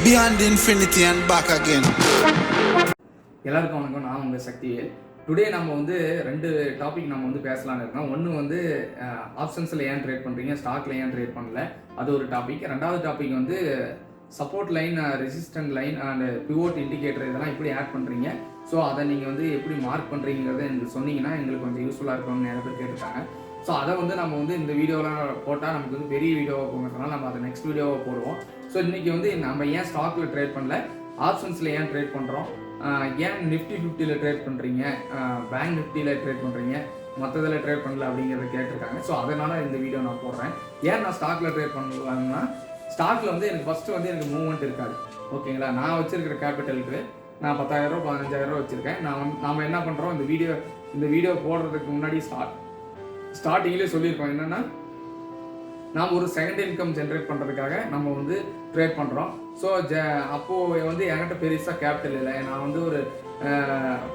beyond infinity and back again. எல்லாருக்கும் வணக்கம். நான் உங்கள் சக்திவேல். டுடே நம்ம வந்து ரெண்டு டாபிக் நம்ம வந்து பேசலான்னு இருக்கோம். ஒன்று வந்து ஆப்ஷன்ஸில் ஏன் ட்ரேட் பண்ணுறீங்க, ஸ்டாக்கில் ஏன் ட்ரேட் பண்ணல, அது ஒரு டாபிக். ரெண்டாவது டாபிக் வந்து support line, resistant line and pivot indicator இதெல்லாம் எப்படி ஆட் பண்ணுறீங்க, ஸோ அதை நீங்கள் வந்து எப்படி மார்க் பண்ணுறீங்கிறத எங்களுக்கு சொன்னீங்கன்னா எங்களுக்கு கொஞ்சம் யூஸ்ஃபுல்லாக இருக்கும்னு நிறைய பேர் கேட்டுருக்காங்க. ஸோ அதை வந்து நம்ம வந்து இந்த வீடியோலாம் போட்டால் நமக்கு வந்து பெரிய வீடியோவாக போகிறதுனால நம்ம அதை நெக்ஸ்ட் வீடியோவை போடுவோம். ஸோ இன்றைக்கி வந்து நம்ம ஏன் ஸ்டாக்கில் ட்ரேட் பண்ணல, ஆப்ஷன்ஸில் ஏன் ட்ரேட் பண்ணுறோம், ஏன் நிஃப்டி 50ல் ட்ரேட் பண்ணுறீங்க, பேங்க் நிஃப்டியில் ட்ரேட் பண்ணுறீங்க, மற்றதில் ட்ரேட் பண்ணல அப்படிங்கிறத கேட்டிருக்காங்க. ஸோ அதனால் இந்த வீடியோ நான் போடுறேன். ஏன் நான் ஸ்டாக்கில் ட்ரேட் பண்ணலாம்னா, ஸ்டாக்கில் வந்து எனக்கு ஃபஸ்ட்டு வந்து எனக்கு மூவ்மெண்ட் இருக்காது. ஓகேங்களா, நான் வச்சுருக்கிற கேபிட்டலுக்கு நான் 10,000 15,000 வச்சுருக்கேன். நாம் என்ன பண்ணுறோம், இந்த வீடியோ போடுறதுக்கு முன்னாடி ஸ்டார்டிங்லேயே சொல்லியிருக்கோம் என்னென்னா, நாம் ஒரு செகண்ட் இன்கம் ஜென்ரேட் பண்ணுறதுக்காக நம்ம வந்து ட்ரேட் பண்ணுறோம். ஸோ அப்போது வந்து என்கிட்ட பெருசாக கேபிட்டல் இல்லை. நான் வந்து ஒரு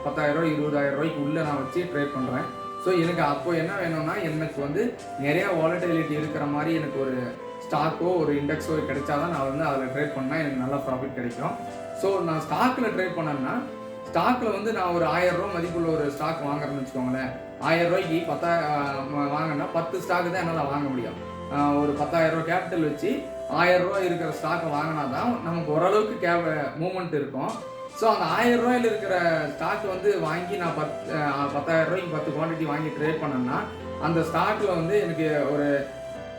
10,000 20,000 ரூபாய்க்கு உள்ளே நான் வச்சு ட்ரேட் பண்ணுறேன். ஸோ எனக்கு அப்போது என்ன வேணும்னா, எனக்கு வந்து நிறையா வாலட்டிலிட்டி இருக்கிற மாதிரி எனக்கு ஒரு ஸ்டாக்கோ ஒரு இண்டெக்ஸோ கிடைச்சாதான் நான் வந்து அதில் ட்ரேட் பண்ணால் எனக்கு நல்லா ப்ராஃபிட் கிடைக்கும். ஸோ நான் ஸ்டாக்கில் ட்ரேட் பண்ணேன்னா, ஸ்டாக்கில் வந்து நான் ஒரு 1000 ரூபா மதிப்புள்ள ஒரு ஸ்டாக் வாங்குறேன்னு வச்சுக்கோங்களேன். 1000 ரூபாய்க்கு 10 வாங்கினா 10 ஸ்டாக்கு தான் என்னால் வாங்க முடியும். ஒரு 10,000 ரூபா கேபிட்டல் வச்சு 1000 ரூபா இருக்கிற ஸ்டாக்கை வாங்கினா தான் நமக்கு ஓரளவுக்கு மூவ்மெண்ட் இருக்கும். ஸோ அந்த 1000 ரூபாயில் இருக்கிற ஸ்டாக் வந்து வாங்கி நான் 10,000 ரூபாய்க்கு 10 குவான்டிட்டி வாங்கி ட்ரேட் பண்ணேன்னா, அந்த ஸ்டாக்கில் வந்து எனக்கு ஒரு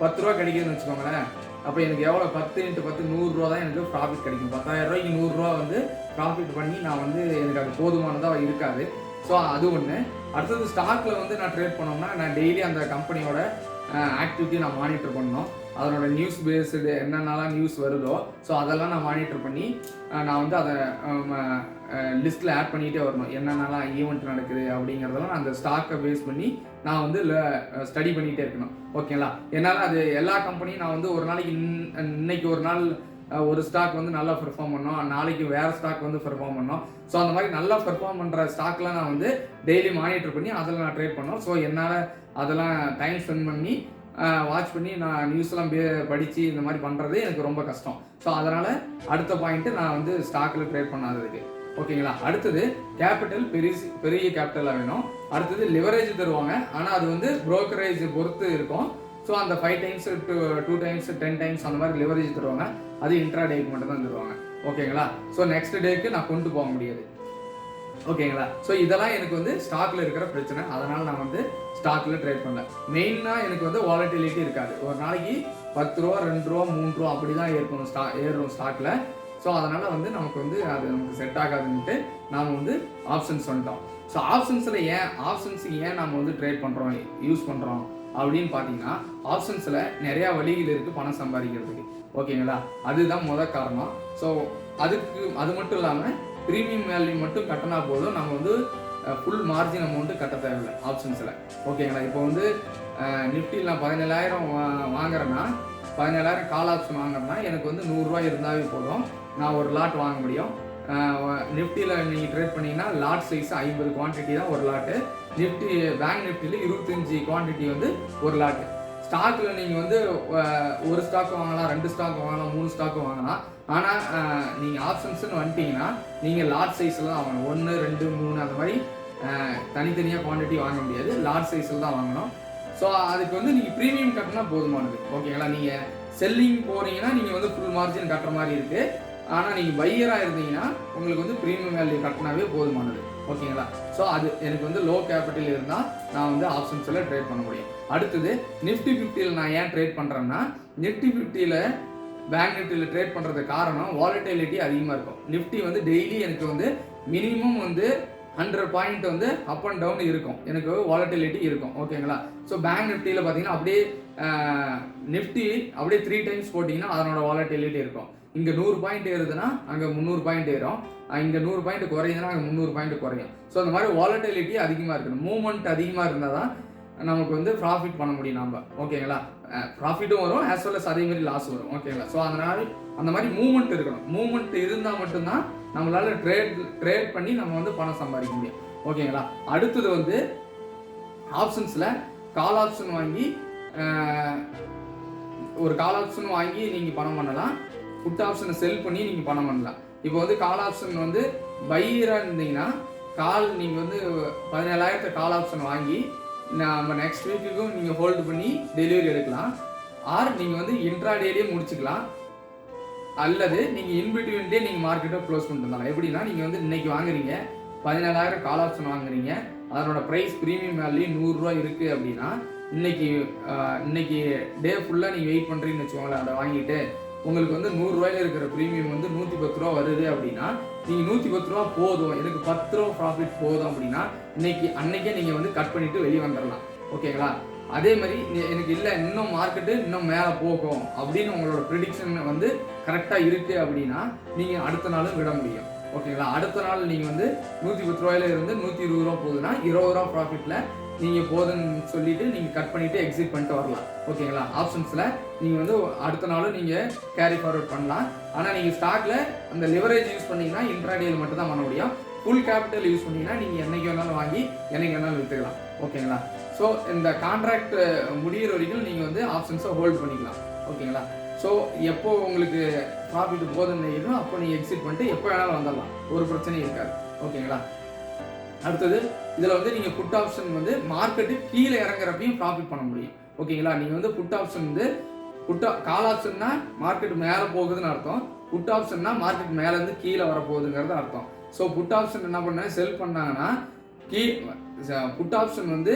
10 ரூபா கிடைக்குதுன்னு வச்சுக்கோங்களேன். அப்போ எனக்கு எவ்வளோ 10 × 10 100 ரூபா தான் எனக்கு ப்ராஃபிட் கிடைக்கும். 10,000 ரூபாய்க்கு 100 ரூபா வந்து ப்ராஃபிட் பண்ணி நான் வந்து எனக்கு அது போதுமானதாக இருக்காது. ஸோ அது ஒன்று. அடுத்தது ஸ்டாக்கில் வந்து நான் ட்ரேட் பண்ணோம்னா, நான் டெய்லி அந்த கம்பெனியோட ஆக்டிவிட்டி நான் மானிட்டர் பண்ணணும். அதனோட நியூஸ் பேஸ்டு என்னென்னலாம் நியூஸ் வருதோ ஸோ அதெல்லாம் நான் மானிட்டர் பண்ணி நான் வந்து அதை லிஸ்ட்டில் ஆட் பண்ணிகிட்டே வரணும். என்னென்னலாம் ஈவெண்ட் நடக்குது அப்படிங்கிறதெல்லாம் அந்த ஸ்டாக்கை பேஸ் பண்ணி நான் வந்து ஸ்டடி பண்ணிகிட்டே இருக்கணும். ஓகேங்களா, என்னால் அது எல்லா கம்பெனியும் நான் வந்து ஒரு நாளைக்கு இன்னைக்கு ஒரு நாள் ஒரு ஸ்டாக் வந்து நல்லா பெர்ஃபார்ம் பண்ணோம், நாளைக்கு வேறு ஸ்டாக் வந்து பெர்ஃபார்ம் பண்ணோம். ஸோ அந்த மாதிரி நல்லா பெர்ஃபார்ம் பண்ணுற ஸ்டாக்லாம் நான் வந்து டெய்லி மானிட்டர் பண்ணி அதில் நான் ட்ரேட் பண்ணோம். ஸோ என்னால் அதெல்லாம் டைம் ஸ்பெண்ட் பண்ணி வாட்ச் பண்ணி நான் நியூஸ்லாம் படித்து இந்த மாதிரி பண்ணுறது எனக்கு ரொம்ப கஷ்டம். ஸோ அதனால் அடுத்த பாயிண்ட்டு நான் வந்து ஸ்டாக்கில் ட்ரேட் பண்ணாததுக்கு. ஓகேங்களா, அடுத்தது கேபிட்டல் பெரிய கேபிட்டலாக வேணும். அடுத்தது லிவரேஜ் தருவாங்க, ஆனால் அது வந்து புரோக்கரேஜ் பொறுத்து இருக்கும். ஸோ அந்த 5 டைம்ஸ் 2 டைம்ஸ் 10 டைம்ஸ் அந்த மாதிரி லிவரேஜ் தருவாங்க. அது இன்ட்ரா டேக்கு மட்டும் தான் தருவாங்க. ஓகேங்களா, ஸோ நெக்ஸ்ட் டேக்கு நான் கொண்டு போக முடியாது. ஓகேங்களா, ஸோ இதெல்லாம் எனக்கு வந்து ஸ்டாக்கில் இருக்கிற பிரச்சனை. அதனால் நான் வந்து ஸ்டாக்கில் ட்ரேட் பண்ணல. மெயினாக எனக்கு வந்து வாலட்டிலிட்டி இருக்காது. ஒரு நாளைக்கு 10 ரூபா 2 ரூபா 3 ரூபா அப்படி தான் ஏறும் ஸ்டாக்கில். ஸோ அதனால் வந்து நமக்கு வந்து அது நமக்கு செட் ஆகாதுன்ட்டு நாம் வந்து ஆப்ஷன்ஸ் வந்துட்டோம். ஸோ ஆப்ஷன்ஸுக்கு ஏன் நம்ம வந்து ட்ரேட் பண்ணுறோம், யூஸ் பண்ணுறோம் அப்படின்னு பார்த்தீங்கன்னா, ஆப்ஷன்ஸில் நிறையா வழிகள் இருக்குது பணம் சம்பாதிக்கிறதுக்கு. ஓகேங்களா, அதுதான் முதல் காரணம். ஸோ அது மட்டும் இல்லாமல் ப்ரீமியம் வேல்யூ மட்டும் கட்டினா போதும், நம்ம வந்து ஃபுல் மார்ஜின் அமௌண்ட்டு கட்ட தேவையில்லை ஆப்ஷன்ஸில். ஓகேங்களா, இப்போ வந்து நிஃப்டியில் நான் 17,000 வாங்குறேன்னா, 17,000 கால் ஆப்ஷன் வாங்குறேன்னா எனக்கு வந்து 100 ரூபா இருந்தாவே போதும், நான் ஒரு லாட் வாங்க முடியும். நிஃப்டியில் நீங்கள் ட்ரேட் பண்ணிங்கன்னா லாட் சைஸ் 50 குவான்டிட்டி தான் ஒரு லாட்டு. பேங்க் நிஃப்டியில் 25 குவான்டிட்டி வந்து ஒரு லாட்டு. ஸ்டாக்கில் நீங்கள் வந்து ஒரு ஸ்டாக் வாங்கலாம், 2 ஸ்டாக் வாங்கலாம், 3 ஸ்டாக் வாங்கலாம். ஆனால் நீங்கள் ஆப்ஷன்ஸ்னு வந்துட்டிங்கன்னா நீங்கள் லாட் சைஸில் தான் வாங்கணும். 1 2 3 அந்த மாதிரி தனித்தனியாக குவான்டிட்டி வாங்க முடியாது, லாட் சைஸில் தான் வாங்கணும். ஸோ அதுக்கு வந்து நீங்கள் ப்ரீமியம் கட்டினா போதுமானது. ஓகேங்களா, நீங்கள் செல்லிங் போகிறீங்கன்னா நீங்கள் வந்து ஃபுல் மார்ஜின் கட்டுற மாதிரி இருக்குது. ஆனால் நீங்கள் பையராக இருந்தீங்கன்னா உங்களுக்கு வந்து ப்ரீமியம் வேல்யூ கட்டினாவே போதுமானது. ஓகேங்களா, ஸோ அது எனக்கு வந்து லோ கேபிட்டல் இருந்தால் நான் வந்து ஆப்ஷன்ஸில் ட்ரேட் பண்ண முடியும். அடுத்தது நிஃப்டி 50ல் நான் ஏன் ட்ரேட் பண்ணுறேன்னா, நிஃப்டி 50ல் பேங்க் நிஃப்டியில் ட்ரேட் பண்ணுறதுக்கு காரணம் வாலட்டிலிட்டி அதிகமாக இருக்கும். நிஃப்டி வந்து டெய்லி எனக்கு வந்து மினிமம் வந்து 100 பாயிண்ட் வந்து அப் அண்ட் டவுன் இருக்கும், எனக்கு வாலட்டிலிட்டி இருக்கும். ஓகேங்களா, ஸோ பேங்க் நிஃப்டியில் பார்த்தீங்கன்னா அப்படியே நிஃப்டி அப்படியே 3 டைம்ஸ் போட்டிங்கன்னா அதனோட வாலட்டிலிட்டி இருக்கும். இங்கே 100 பாயிண்ட் ஏறுதுன்னா அங்கே 300 பாயிண்ட் ஏறும், இங்கே 100 பாயிண்ட் குறையுதுன்னா அங்கே 300 பாயிண்ட் குறையும். ஸோ அந்த மாதிரி வாலட்டிலிட்டி அதிகமாக இருக்கணும். மூவ்மெண்ட் அதிகமாக இருந்தால் தான் நமக்கு வந்து ப்ராஃபிட் பண்ண முடியும் நம்ம. ஓகேங்களா, ப்ராஃபிட்டும் வரும் ஆஸ் வெல் அஸ் அதே மாதிரி லாஸ் வரும். ஓகேங்களா, ஸோ அதனால் அந்த மாதிரி மூவ்மெண்ட் இருக்கணும். மூவ்மெண்ட் இருந்தால் மட்டும்தான் நம்மளால ட்ரேட் பண்ணி நம்ம வந்து பணம் சம்பாதிக்க முடியும். ஓகேங்களா, அடுத்தது வந்து ஆப்ஷன்ஸில் கால் ஆப்ஷன் வாங்கி ஒரு கால் ஆப்ஷன் வாங்கி நீங்கள் பணம் பண்ணலாம். புட் ஆப்ஷனை செல் பண்ணி நீங்கள் பணம் பண்ணலாம். இப்போ வந்து கால் ஆப்ஷன் வந்து பையராக இருந்தீங்கன்னா நீங்கள் வந்து 17,000 கால் ஆப்ஷன் வாங்கி நம்ம நெக்ஸ்ட் வீக்குக்கும் நீங்கள் ஹோல்டு பண்ணி டெலிவரி எடுக்கலாம். ஆர் நீங்கள் வந்து இன்ட்ராடேலேயே முடிச்சுக்கலாம். அல்லது நீங்கள் இன்பிட்வீன்டே நீங்கள் மார்க்கெட்டை க்ளோஸ் பண்ணிட்டு இருந்தாலும் எப்படின்னா, நீங்கள் வந்து இன்னைக்கு வாங்குறீங்க 17,000 கால் ஆப்ஷன் வாங்குறீங்க, அதனோட ப்ரைஸ் ப்ரீமியம் வேல்யூ 100 ரூபா இருக்குது அப்படின்னா, இன்னைக்கு டே ஃபுல்லாக நீங்கள் வெயிட் பண்ணுறீங்கன்னு வச்சுக்கோங்களேன். அதை வாங்கிட்டு உங்களுக்கு வந்து 100 ரூபாயில இருக்கிற ப்ரீமியம் வந்து 110 ரூபா வருது அப்படின்னா, நீங்கள் 110 ரூபா போதும், எனக்கு 10 ரூபா ப்ராஃபிட் போதும் அப்படின்னா அன்னைக்கே நீங்கள் வந்து கட் பண்ணிவிட்டு வெளியே வந்துடலாம். ஓகேங்களா? அதே மாதிரி எனக்கு இல்லை இன்னும் மார்க்கெட்டு இன்னும் மேலே போகும் அப்படின்னு உங்களோட ப்ரிடிக்ஷன் வந்து கரெக்டாக இருக்குது அப்படின்னா நீங்கள் அடுத்த நாளும் விட முடியும். ஓகேங்களா? அடுத்த நாள் நீங்கள் வந்து 110 ரூபாயில இருந்து 120 ரூபா போகுதுன்னா 20 ரூபா ப்ராஃபிட்டில் நீங்கள் போதுன்னு சொல்லிட்டு நீங்கள் கட் பண்ணிவிட்டு எக்ஸிட் பண்ணிட்டு வரலாம். ஓகேங்களா? ஆப்ஷன்ஸில் நீங்கள் வந்து அடுத்த நாளும் நீங்கள் கேரி ஃபார்வர்ட் பண்ணலாம். ஆனால் நீங்கள் ஸ்டாக்ல அந்த லிவரேஜ் யூஸ் பண்ணிங்கன்னா இன்ட்ராடேயில் மட்டும் தான் பண்ண முடியும். ஃபுல் கேபிட்டல் யூஸ் பண்ணிங்கன்னா நீங்கள் என்னைக்கு வேணாலும் வாங்கி என்னைக்கு வேணாலும் விற்றுக்கலாம். ஓகேங்களா? ஸோ இந்த கான்ட்ராக்ட் முடிகிற வரைக்கும் நீங்கள் வந்து ஆப்ஷன்ஸை ஹோல்ட் பண்ணிக்கலாம். ஓகேங்களா? ஸோ எப்போ உங்களுக்கு ப்ராஃபிட் போதுன்னு நினைக்கிறோம் அப்போ நீங்கள் எக்ஸிட் பண்ணிட்டு எப்போ வேணாலும் வந்துடலாம், ஒரு பிரச்சனையும் இருக்காது. ஓகேங்களா? அடுத்தது இதில் வந்து நீங்கள் புட் ஆப்ஷன் வந்து மார்க்கெட்டு கீழே இறங்குறப்பையும் ப்ராஃபிட் பண்ண முடியும். ஓகேங்களா? நீங்கள் வந்து புட் ஆப்ஷன் வந்து கால் ஆப்ஷன்னா மார்க்கெட் மேலே போகுதுன்னு அர்த்தம், புட் ஆப்ஷன்னா மார்க்கெட் மேலேருந்து கீழே வரப்போகுதுங்கிறது அர்த்தம். ஸோ புட் ஆப்ஷன் என்ன பண்ண செல் பண்ணாங்கன்னா புட் ஆப்ஷன் வந்து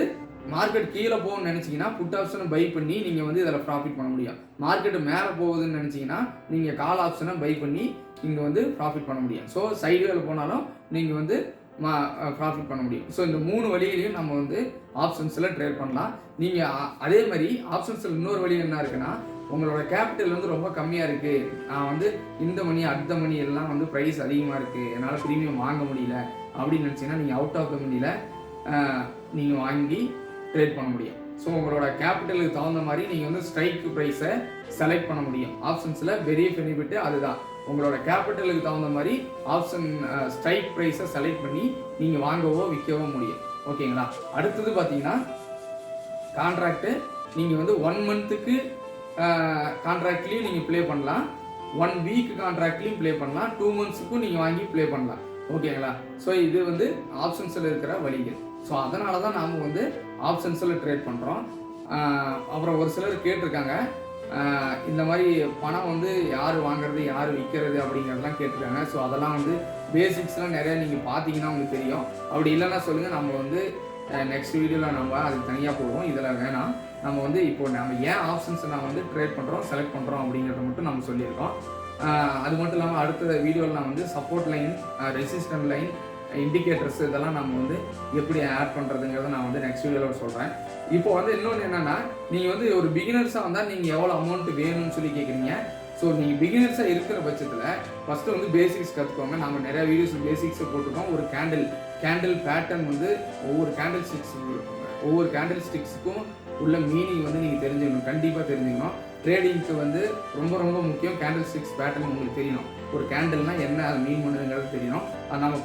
மார்க்கெட் கீழே போகும்னு நினச்சிங்கன்னா புட் ஆப்ஷனை பை பண்ணி நீங்கள் வந்து இதில் ப்ராஃபிட் பண்ண முடியும். மார்க்கெட்டு மேலே போகுதுன்னு நினச்சிங்கன்னா நீங்கள் கால் ஆப்ஷனை பை பண்ணி இங்கே வந்து ப்ராஃபிட் பண்ண முடியும். ஸோ சைடுவேல போனாலும் நீங்கள் வந்து ப்ராஃபிட் பண்ண முடியும். ஸோ இந்த 3 வழியிலையும் நம்ம வந்து ஆப்ஷன்ஸில் ட்ரேட் பண்ணலாம். நீங்கள் அதே மாதிரி ஆப்ஷன்ஸில் இன்னொரு வழி என்ன இருக்குன்னா, உங்களோட கேபிட்டல் வந்து ரொம்ப கம்மியாக இருக்குது, நான் வந்து இந்த மணி அடுத்த மணி எல்லாம் வந்து ப்ரைஸ் அதிகமாக இருக்குது, என்னால் ப்ரீமியம் வாங்க முடியல அப்படின்னு நினச்சிங்கன்னா நீங்கள் அவுட் ஆஃப் த மணியில் நீங்கள் வாங்கி ட்ரேட் பண்ண முடியும். ஸோ உங்களோட கேபிட்டலுக்கு தகுந்த மாதிரி நீங்கள் வந்து ஸ்ட்ரைக் ப்ரைஸை செலக்ட் பண்ண முடியும். ஆப்ஷன்ஸில் பெரிய பெனிஃபிட்டு அதுதான். உங்களோட கேபிட்டலுக்கு தகுந்த மாதிரி ஆப்ஷன் ஸ்ட்ரைக் ப்ரைஸை செலக்ட் பண்ணி நீங்கள் வாங்கவோ விற்கவோ முடியும். ஓகேங்களா? அடுத்தது பார்த்தீங்கன்னா கான்ட்ராக்டு நீங்கள் வந்து 1 மந்த்துக்கு கான்ட்ராக்ட்லேயும் நீங்கள் ப்ளே பண்ணலாம், 1 வீக் கான்ட்ராக்ட்லேயும் ப்ளே பண்ணலாம், 2 மந்த்ஸுக்கும் நீங்கள் வாங்கி ப்ளே பண்ணலாம். ஓகேங்களா? ஸோ இது வந்து ஆப்ஷன்ஸில் இருக்கிற வழிகள். ஸோ அதனால தான் நாம் வந்து ஆப்ஷன்ஸில் ட்ரேட் பண்ணுறோம். அப்புறம் ஒரு சிலர் கேட்டிருக்காங்க, இந்த மாதிரி பணம் வந்து யார் வாங்குறது யார் விற்கிறது அப்படிங்கிறதெல்லாம் கேட்டிருக்காங்க. ஸோ அதெல்லாம் வந்து பேசிக்ஸ்லாம் நிறையா நீங்கள் பார்த்தீங்கன்னா உங்களுக்கு தெரியும். அப்படி இல்லைன்னா சொல்லுங்கள், நம்ம வந்து நெக்ஸ்ட் வீடியோவில் நம்ம அதுக்கு தனியாக போடுவோம். இதில் வேணாம், நம்ம வந்து இப்போ நம்ம ஏன் ஆப்ஷன்ஸை நான் வந்து ட்ரேட் பண்ணுறோம் செலக்ட் பண்ணுறோம் அப்படிங்கிறத மட்டும் நம்ம சொல்லியிருக்கோம். அது மட்டும் இல்லாமல் அடுத்த வீடியோவில் நான் வந்து support line, resistant line, indicators இதெல்லாம் நம்ம வந்து எப்படி ஆட் பண்ணுறதுங்கிறத நான் வந்து நெக்ஸ்ட் வீடியோவில் சொல்கிறேன். இப்போ வந்து இன்னொன்று என்னென்னா, நீங்கள் வந்து ஒரு பிகினர்ஸாக வந்தால் நீங்கள் எவ்வளோ அமௌண்ட் வேணும்னு சொல்லி கேட்குறீங்க. ஸோ நீங்கள் பிகினர்ஸாக இருக்கிற பட்சத்தில் ஃபஸ்ட்டு வந்து பேசிக்ஸ் கற்றுக்கோங்க. நம்ம நிறையா வீடியோஸ் பேசிக்ஸை போட்டுருக்கோம். ஒரு கேண்டில் பேட்டர்ன் வந்து ஒவ்வொரு கேண்டில் ஸ்டிக்ஸுக்கும் உள்ள மீனிங் வந்து நீங்கள் தெரிஞ்சுக்கணும், கண்டிப்பாக தெரிஞ்சுக்கணும். ட்ரேடிங்க்கு வந்து ரொம்ப ரொம்ப முக்கியம் கேண்டில் ஸ்டிக்ஸ் பேட்டர்ன் உங்களுக்கு தெரியணும். ஒரு கேண்டில்னால் என்ன அது மீன் பண்ணுதுங்கிறது தெரியணும். அது நம்ம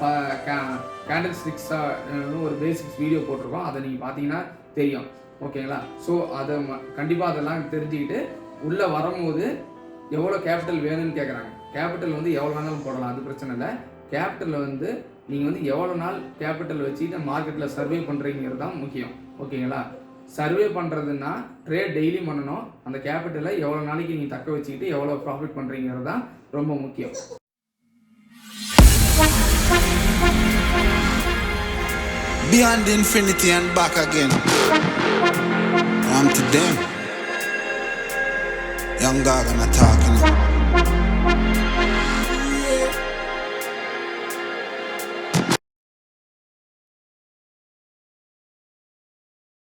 கேண்டில் ஸ்டிக்ஸாக ஒரு பேசிக்ஸ் வீடியோ போட்டிருக்கோம், அதை நீங்கள் பார்த்தீங்கன்னா தெரியும். ஓகேங்களா? ஸோ அதை கண்டிப்பாக அதெல்லாம் தெரிஞ்சுக்கிட்டு உள்ளே வரும்போது எவ்வளோ கேபிட்டல் வேணும்னு கேட்குறாங்க. கேபிட்டல் வந்து எவ்வளோ வேணாலும் போடலாம், அது பிரச்சனை இல்லை. கேபிட்டலில் வந்து நீங்கள் வந்து எவ்வளோ நாள் கேபிட்டல் வச்சுட்டு மார்க்கெட்டில் சர்வே பண்ணுறீங்கிறது தான் முக்கியம். ஓகேங்களா? சர்வே பண்ணுறதுன்னா ட்ரேட் டெய்லி பண்ணணும். அந்த கேபிட்டலை எவ்வளோ நாளைக்கு நீங்கள் தக்க வச்சுக்கிட்டு எவ்வளோ ப்ராஃபிட் பண்ணுறீங்கிறது தான் ரொம்ப முக்கியம். Beyond infinity and back again. I'm to them. Young God and talking.